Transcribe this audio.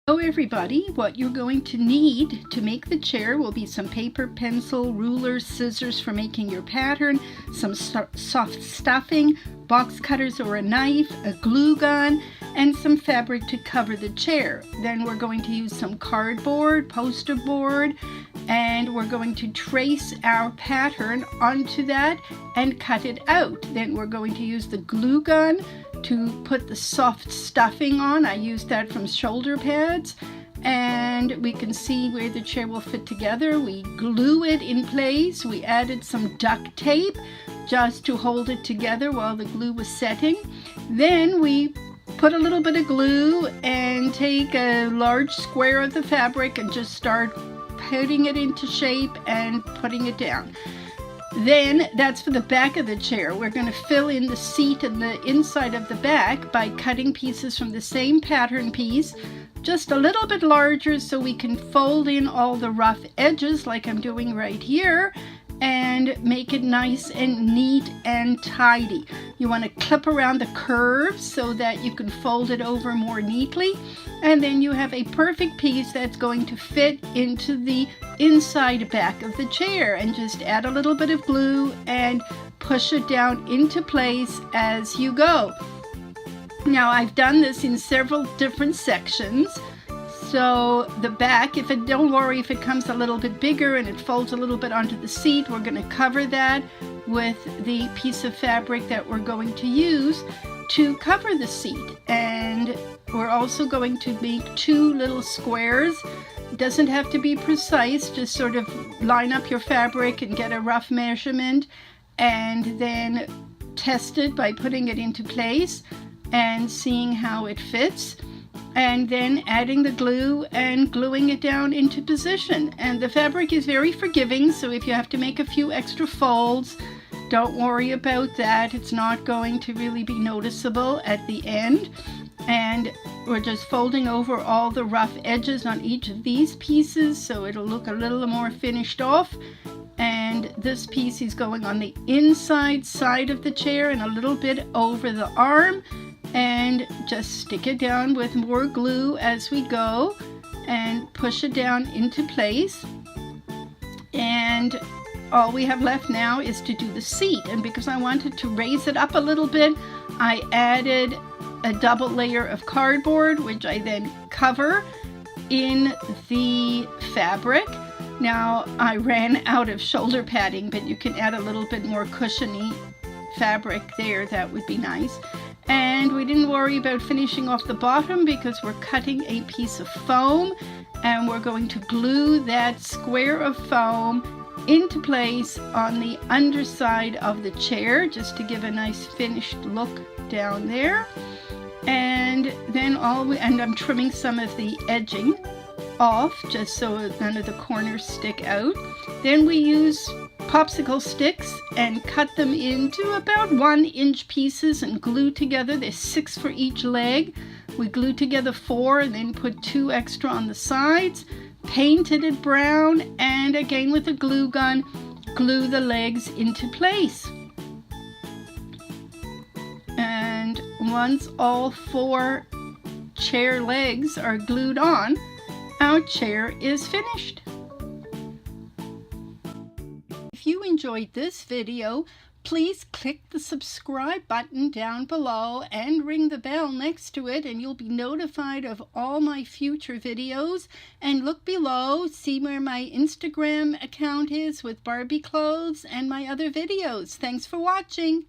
Hello everybody, what you're going to need to make the chair will be some paper, pencil, ruler, scissors for making your pattern, some soft stuffing, box cutters or a knife, a glue gun, and some fabric to cover the chair. Then we're going to use some cardboard, poster board, and we're going to trace our pattern onto that and cut it out. Then we're going to use the glue gun to put the soft stuffing on. I used that from shoulder pads, and we can see where the chair will fit together. We glue it in place. We added some duct tape just to hold it together while the glue was setting. Then we put a little bit of glue and take a large square of the fabric and just start putting it into shape and putting it down. Then that's for the back of the chair. We're going to fill in the seat and the inside of the back by cutting pieces from the same pattern piece, just a little bit larger so we can fold in all the rough edges like I'm doing right here and make it nice and neat and tidy. You want to clip around the curves so that you can fold it over more neatly, and then you have a perfect piece that's going to fit into the inside back of the chair. And just add a little bit of glue and push it down into place as you go. Now I've done this in several different sections. So the back, don't worry if it comes a little bit bigger and it folds a little bit onto the seat. We're going to cover that with the piece of fabric that we're going to use to cover the seat. And we're also going to make two little squares. It doesn't have to be precise, just sort of line up your fabric and get a rough measurement and then test it by putting it into place and seeing how it fits, and then adding the glue and gluing it down into position. And the fabric is very forgiving, so if you have to make a few extra folds, don't worry about that. It's not going to really be noticeable at the end. And we're just folding over all the rough edges on each of these pieces so it'll look a little more finished off. And this piece is going on the inside side of the chair and a little bit over the arm. And just stick it down with more glue as we go and push it down into place. And all we have left now is to do the seat. And because I wanted to raise it up a little bit, I added a double layer of cardboard, which I then cover in the fabric. Now I ran out of shoulder padding, but you can add a little bit more cushiony fabric there. That would be nice. And we didn't worry about finishing off the bottom because we're cutting a piece of foam, and we're going to glue that square of foam into place on the underside of the chair just to give a nice finished look down there. And then I'm trimming some of the edging off just so none of the corners stick out. Then we use popsicle sticks and cut them into about 1-inch pieces and glue together. There's 6 for each leg. We glue together 4 and then put 2 extra on the sides, painted it brown, and again with a glue gun, glue the legs into place. And once all 4 chair legs are glued on, our chair is finished. If you enjoyed this video, please click the subscribe button down below and ring the bell next to it, and you'll be notified of all my future videos. And look below, see where my Instagram account is with Barbie clothes and my other videos. Thanks for watching.